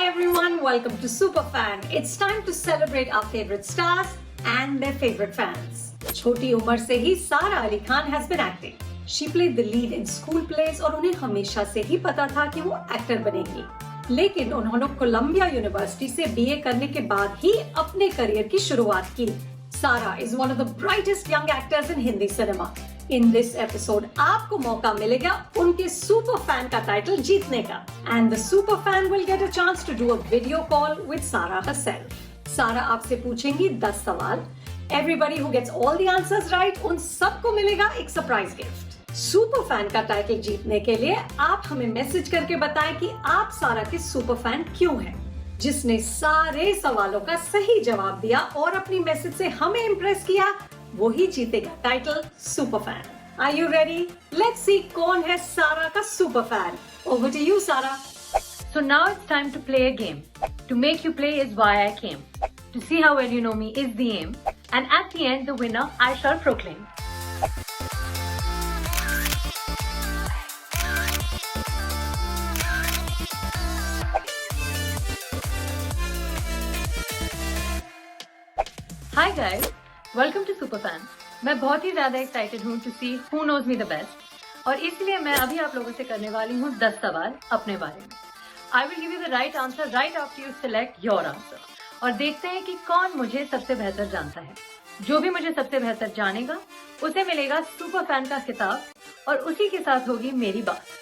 everyone, welcome to Superfan. It's time to celebrate our favorite stars and their favorite fans. छोटी उम्र से ही सारा Ali Khan has been acting. She played the lead in school plays और उन्हें हमेशा से ही पता था कि वो एक्टर बनेंगी। लेकिन उन्होंने कोलंबिया यूनिवर्सिटी से बीए करने के बाद ही अपने करियर की शुरुआत की। सारा is one of the brightest young actors in Hindi cinema. In this episode, आपको मौका मिलेगा उनके सुपर फैन का टाइटल जीतने का। And the super fan will get a chance to do a video call with Sara herself. सारा आपसे पूछेंगी 10 सवाल। Everybody who gets all the answers right, उन सबको मिलेगा एक सरप्राइज गिफ्ट। सुपर फैन का टाइटल जीतने के लिए आप हमें मैसेज करके बताएं कि आप सारा के सुपर फैन क्यों हैं। जिसने सारे सवालों का सही जवाब दिया और अपनी मैसेज से हमें इम्प्रेस किया, वो ही जीतेगा title super fan. Are you ready? Let's see कौन है सारा का super fan. Over to you, Sara. So now it's time to play a game. To make you play is why I came. To see how well you know me is the aim. And at the end, the winner I shall proclaim. Hi guys, welcome to Superfan. मैं बहुत ही ज्यादा excited हूँ to see who knows me the best और इसलिए मैं अभी आप लोगों से करने वाली हूँ 10 सवाल अपने बारे में। I will give you the right answer right after you select your answer और देखते हैं कि कौन मुझे सबसे बेहतर जानता है। जो भी मुझे सबसे बेहतर जानेगा उसे मिलेगा सुपर फैन का खिताब और उसी के साथ होगी मेरी बात।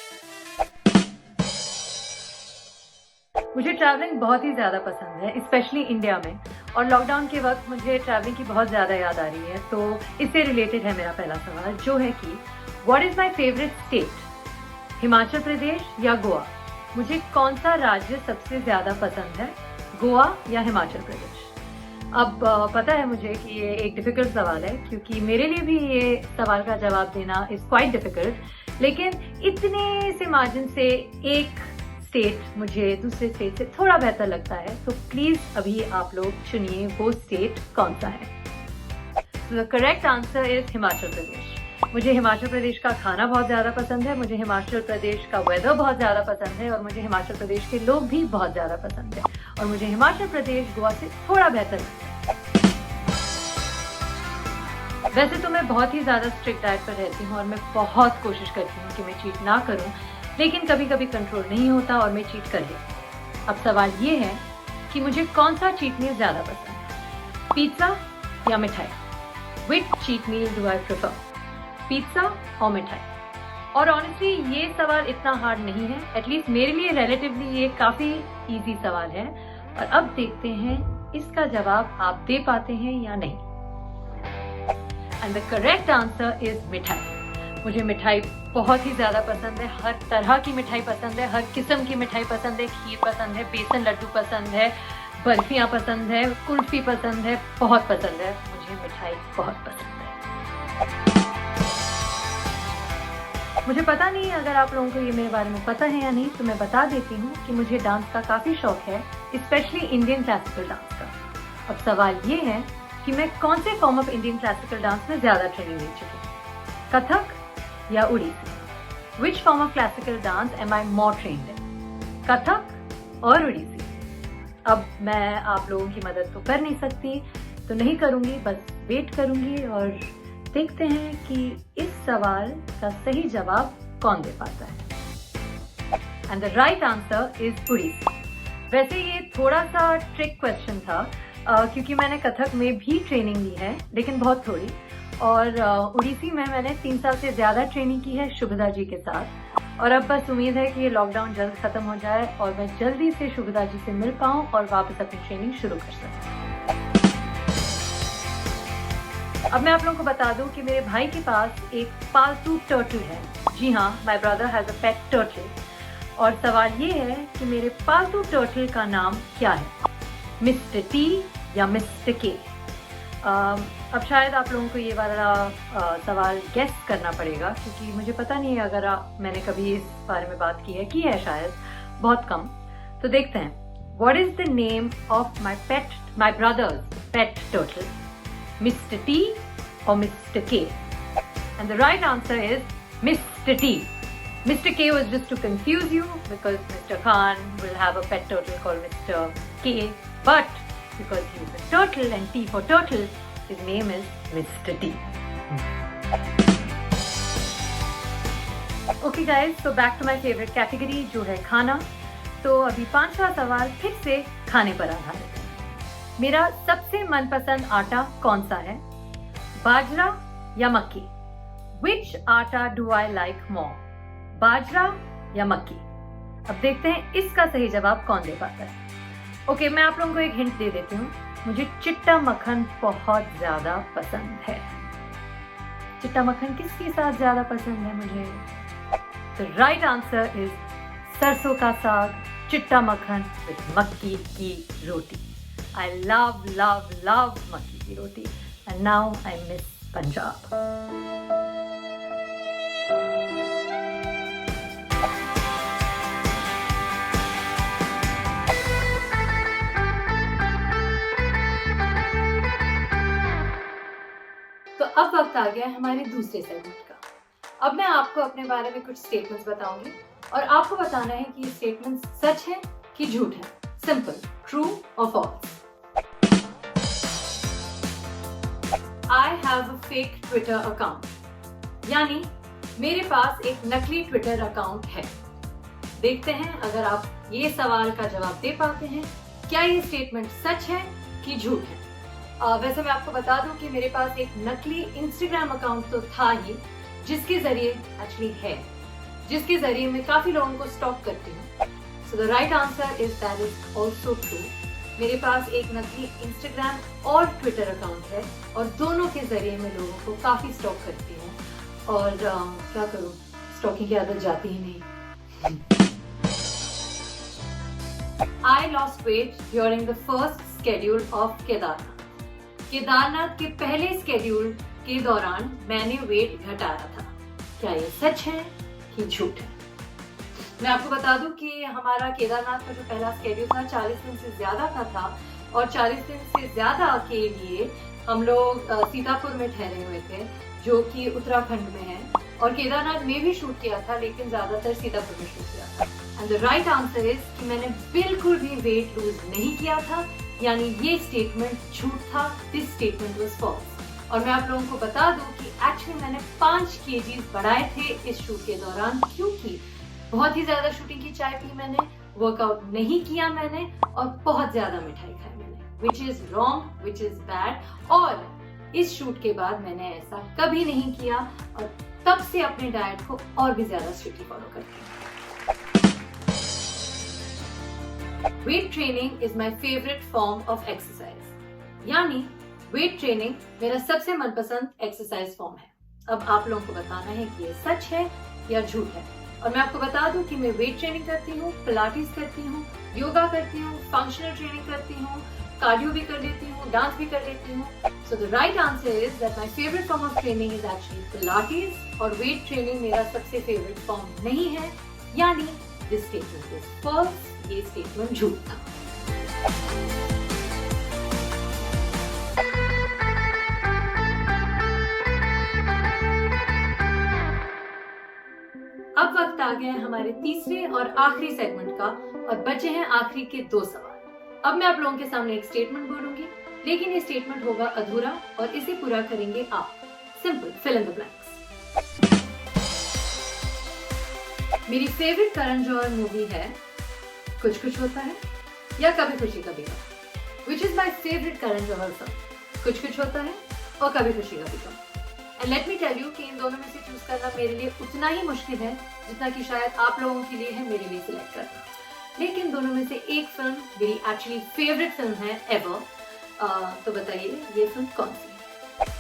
मुझे ट्रैवलिंग बहुत ही ज्यादा पसंद है, स्पेशली इंडिया में, और लॉकडाउन के वक्त मुझे ट्रैवलिंग की बहुत ज्यादा याद आ रही है। तो इससे रिलेटेड है मेरा पहला सवाल, जो है कि what is my favourite state, Himachal Pradesh या गोवा? मुझे कौन सा राज्य सबसे ज्यादा पसंद है, गोवा या हिमाचल प्रदेश? अब पता है मुझे कि ये एक डिफिकल्ट सवाल है, क्योंकि मेरे लिए भी ये सवाल का जवाब देना इज क्वाइट डिफिकल्ट, लेकिन इतने से मार्जिन से एक स्टेट मुझे दूसरे स्टेट से थोड़ा बेहतर लगता है, तो प्लीज अभी आप लोग चुनिए वो स्टेट कौन सा है। The correct answer is Himachal Pradesh. मुझे हिमाचल प्रदेश का खाना बहुत ज्यादा पसंद है, मुझे हिमाचल प्रदेश का वेदर बहुत ज्यादा पसंद है और मुझे हिमाचल प्रदेश के लोग भी बहुत ज्यादा पसंद है और मुझे हिमाचल प्रदेश गोवा से थोड़ा बेहतर लगता है। वैसे तो मैं बहुत ही ज्यादा स्ट्रिक्ट डाइट पर रहती हूँ और मैं बहुत कोशिश करती हूँ कि मैं चीट ना करूँ, लेकिन कभी कभी कंट्रोल नहीं होता और मैं चीट कर लेती हूँ। अब सवाल ये है कि मुझे कौन सा चीट मील ज्यादा पसंद है, पिज्जा या मिठाई? Which cheat meal do I prefer? Pizza और मिठाई? और ऑनेस्टली ये सवाल इतना हार्ड नहीं है, एटलीस्ट मेरे लिए रिलेटिवली ये काफी इजी सवाल है और अब देखते हैं इसका जवाब आप दे पाते हैं या नहीं। And the correct answer is मिठाई। मुझे मिठाई बहुत ही ज्यादा पसंद है, हर तरह की मिठाई पसंद है, हर किस्म की मिठाई पसंद है, खीर पसंद है, बेसन लड्डू पसंद है, बर्फियां पसंद है, कुल्फी पसंद है, बहुत पसंद है। मुझे मिठाई बहुत पसंद है। मुझे पता नहीं अगर आप लोगों को ये मेरे बारे में पता है या नहीं, तो मैं बता देती हूँ कि मुझे डांस का काफी शौक है, स्पेशली इंडियन क्लासिकल डांस का। अब सवाल ये है कि मैं कौन से form of Indian classical dance में ज्यादा ट्रेनिंग ले चुकी हूँ, कथक या Odissi? Which form of classical dance am I more trained in? Kathak और उड़ीसी? अब मैं आप लोगों की मदद तो कर नहीं सकती, तो नहीं करूंगी, बस वेट करूंगी और देखते हैं कि इस सवाल का सही जवाब कौन दे पाता है। And the right answer is Odissi. वैसे ये थोड़ा सा ट्रिक क्वेश्चन था, क्योंकि मैंने कथक में भी ट्रेनिंग ली है, लेकिन बहुत थोड़ी, और उड़ीसी में मैंने 3 साल से ज्यादा ट्रेनिंग की है शुभदा जी के साथ। और अब बस उम्मीद है कि ये लॉकडाउन जल्द खत्म हो जाए और मैं जल्दी से शुभदा जी से मिल पाऊं और वापस अपनी ट्रेनिंग शुरू कर सकूं। अब मैं आप लोगों को बता दूं कि मेरे भाई के पास एक पालतू टर्टल है। जी हाँ, my brother has a pet turtle. और सवाल ये है कि मेरे पालतू टर्टल का नाम क्या है, मिस्टर टी या मिस्टर के? अब शायद आप लोगों को ये वाला सवाल गेस करना पड़ेगा, क्योंकि मुझे पता नहीं है अगर मैंने कभी इस बारे में बात की है शायद बहुत कम। तो देखते हैं। What is the name of my brothers pet turtle, mister T और मिस्टर के? And the right answer is mister T. Mr. K was just to confuse you because Mr. Khan will have a pet turtle called Mr. K, but because he is a turtle and T for turtle, his name is Mr. T. Okay guys, so back to my favorite category जो है खाना. तो अभी 5वां सवाल फिर से खाने पर आधारित है. मेरा सबसे मनपसंद आटा कौन सा है? बाजरा या मक्की? Which आटा do I like more? बाजरा या मक्की? अब देखते हैं इसका सही जवाब कौन दे पाता है. ओके, मैं आप लोगों को एक हिंट दे देती हूँ. मुझे चिट्टा मक्खन बहुत ज्यादा पसंद है. चिट्टा मक्खन किसके साथ ज्यादा पसंद है मुझे? द राइट आंसर इज सरसों का साग, चिट्टा मक्खन with makki ki roti. I love love love makki ki roti and now I miss Punjab. तो अब वक्त आ गया है हमारे दूसरे सेगमेंट का. अब मैं आपको अपने बारे में कुछ स्टेटमेंट्स बताऊंगी और आपको बताना है कि ये स्टेटमेंट्स सच है कि झूठ है. सिंपल, ट्रू और false. I have a fake Twitter account, यानी मेरे पास एक नकली ट्विटर अकाउंट है. देखते हैं अगर आप ये सवाल का जवाब दे पाते हैं. क्या ये स्टेटमेंट सच है कि झूठ है? वैसे मैं आपको बता दूं कि मेरे पास एक नकली इंस्टाग्राम अकाउंट तो था ही, जिसके जरिए एक्चुअली है, जिसके जरिए मैं काफी लोगों को स्टॉक करती हूँ. So the right answer is that is also true. मेरे पास एक नकली इंस्टाग्राम और ट्विटर अकाउंट है और दोनों के जरिए मैं लोगों को काफी स्टॉक करती हूँ. और क्या करूँ, स्टॉकिंग की आदत जाती ही नहीं. I lost weight during the first schedule of Kedarnath. Kedarnath के पहले स्केड्यूल के दौरान मैंने वेट घटाया था. क्या ये सच है कि झूठ है? मैं आपको बता दूं कि हमारा केदारनाथ का जो पहला स्केड्यूल था 40 दिन से ज्यादा का था और 40 दिन से ज्यादा के लिए हम लोग सीतापुर में ठहरे हुए थे, जो कि उत्तराखंड में है. और केदारनाथ में भी शूट किया था, लेकिन ज्यादातर सीतापुर में शूट किया था. And the right answer is कि मैंने बिल्कुल भी वेट लूज नहीं किया था, यानी ये स्टेटमेंट झूठ था. This statement was false. और मैं आप लोगों को बता दूं कि एक्चुअली मैंने 5 kg बढ़ाए थे इस शूट के दौरान, क्योंकि बहुत ही ज्यादा शूटिंग की चाय पी मैंने, वर्कआउट नहीं किया मैंने और बहुत ज्यादा मिठाई खाई मैंने, which is wrong, which is bad. और इस शूट के बाद मैंने ऐसा कभी नहीं किया और तब से अपने डाइट को और भी ज्यादा स्ट्रिक्टली फॉलो करती हूँ. Weight training is my favourite form of exercise, यानी वेट ट्रेनिंग मेरा सबसे मनपसंद एक्सरसाइज फॉर्म है. अब आप लोगों को बताना है कि ये सच है या झूठ है. और मैं आपको बता दूं कि मैं वेट ट्रेनिंग करती हूँ, पिलाटिस करती हूँ, योगा करती हूँ, फंक्शनल ट्रेनिंग करती हूँ, कार्डियो भी कर लेती हूँ, डांस भी कर लेती हूँ. So the right answer is that my favourite form of training is actually Pilates और वेट ट्रेनिंग मेरा सबसे फेवरेट फॉर्म नहीं है, यानी दिस स्टेटमेंट इज फॉल्स. ये स्टेटमेंट झूठ था. अब वक्त आ गया है हमारे तीसरे और आखिरी सेगमेंट का और बचे हैं आखिरी के 2 सवाल. अब मैं आप लोगों के सामने एक स्टेटमेंट बोलूंगी, लेकिन ये स्टेटमेंट होगा अधूरा और इसे पूरा करेंगे आप. Simple, fill in the blanks. मेरी फेवरेट करण जौहर मूवी है कुछ कुछ होता है या Kabhi Khushi Kabhie Gham, which is my favourite Karan Johar film. Kuch Kuch Hota Hai और Kabhi Khushi Kabhie Gham. And let me tell you कि इन दोनों में से चूज करना मेरे लिए उतना ही मुश्किल है जितना कि शायद आप लोगों के लिए है मेरे लिए सिलेक्ट करना. लेकिन दोनों में से एक फिल्म मेरी एक्चुअली फेवरेट फिल्म है एवर. तो बताइए ये फिल्म कौन सी है?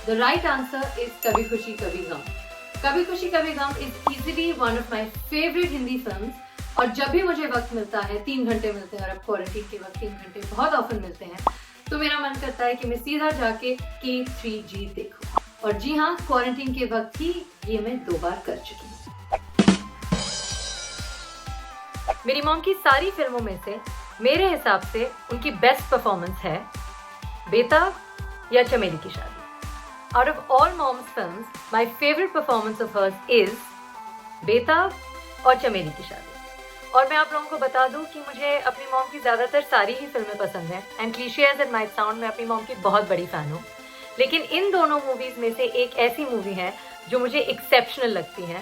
द राइट आंसर इज कभी खुशी कभी गम. Kabhi Khushi Kabhie Gham is easily one of my favourite Hindi film. और जब भी मुझे वक्त मिलता है, 3 घंटे मिलते हैं और अब क्वारंटीन के वक्त 3 घंटे बहुत ऑफन मिलते हैं, तो मेरा मन करता है कि मैं सीधा जाके K3G देखूं. और जी हाँ, क्वारंटीन के वक्त ही ये मैं 2 बार कर चुकी हूँ. मेरी मॉम की सारी फिल्मों में से मेरे हिसाब से उनकी बेस्ट परफॉर्मेंस है बेताब या चमेली की शादी. Out of all mom's films, my favorite performance of hers is बेताब और चमेली की शादी। और मैं आप लोगों को बता दूं कि मुझे अपनी मॉम की ज़्यादातर सारी ही फिल्में पसंद हैं and cliche as it might sound, मैं अपनी मॉम की बहुत बड़ी फ़ैन हूँ। लेकिन इन दोनों मूवीज़ में से एक ऐसी मूवी है जो मुझे एक्सेप्शनल लगती है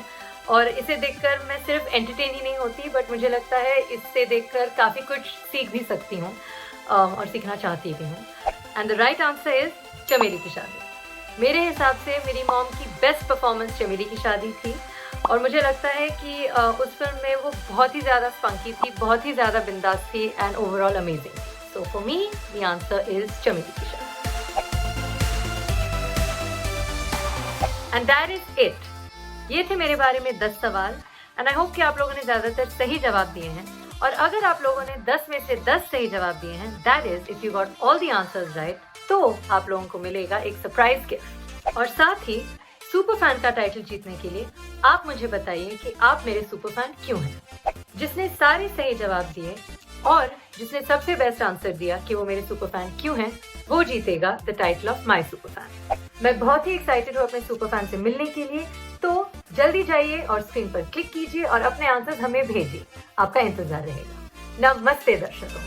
और इसे देखकर मैं सिर्फ एंटरटेन ही नहीं होती बट मुझे लगता है इससे देखकर काफ़ी कुछ सीख भी सकती हूँ और सीखना चाहती भी हूँ। And the right answer is चमेली की शादी। मेरे हिसाब से मेरी मॉम की बेस्ट परफॉर्मेंस चमेली की शादी थी और मुझे लगता है कि उस फिल्म में वो बहुत ही ज़्यादा स्पंकी थी, बहुत ही ज़्यादा बिंदास थी and overall amazing. So for me the answer is चमेली की शादी। And that is it. ये थे मेरे बारे में 10 सवाल एंड आई होप कि आप लोगों ने ज़्यादातर सही जवाब दिए हैं और अगर आप लोगों ने 10 में से 10 सही जवाब दिए हैं, that is if you got all the answers right, तो आप लोगों को मिलेगा एक सरप्राइज गिफ्ट। और साथ ही सुपर फैन का टाइटल जीतने के लिए आप मुझे बताइए कि आप मेरे सुपर फैन क्यों हैं। जिसने सारे सही जवाब दिए और जिसने सबसे बेस्ट आंसर दिया कि वो मेरे सुपर फैन क्यों हैं, वो जीतेगा the title of my super fan. मैं बहुत ही एक्साइटेड हूँ अपने सुपर फैन से मिलने के लिए, तो जल्दी जाइए और स्क्रीन पर क्लिक कीजिए और अपने आंसर्स हमें भेजिए। आपका इंतजार रहेगा। नमस्ते दर्शकों।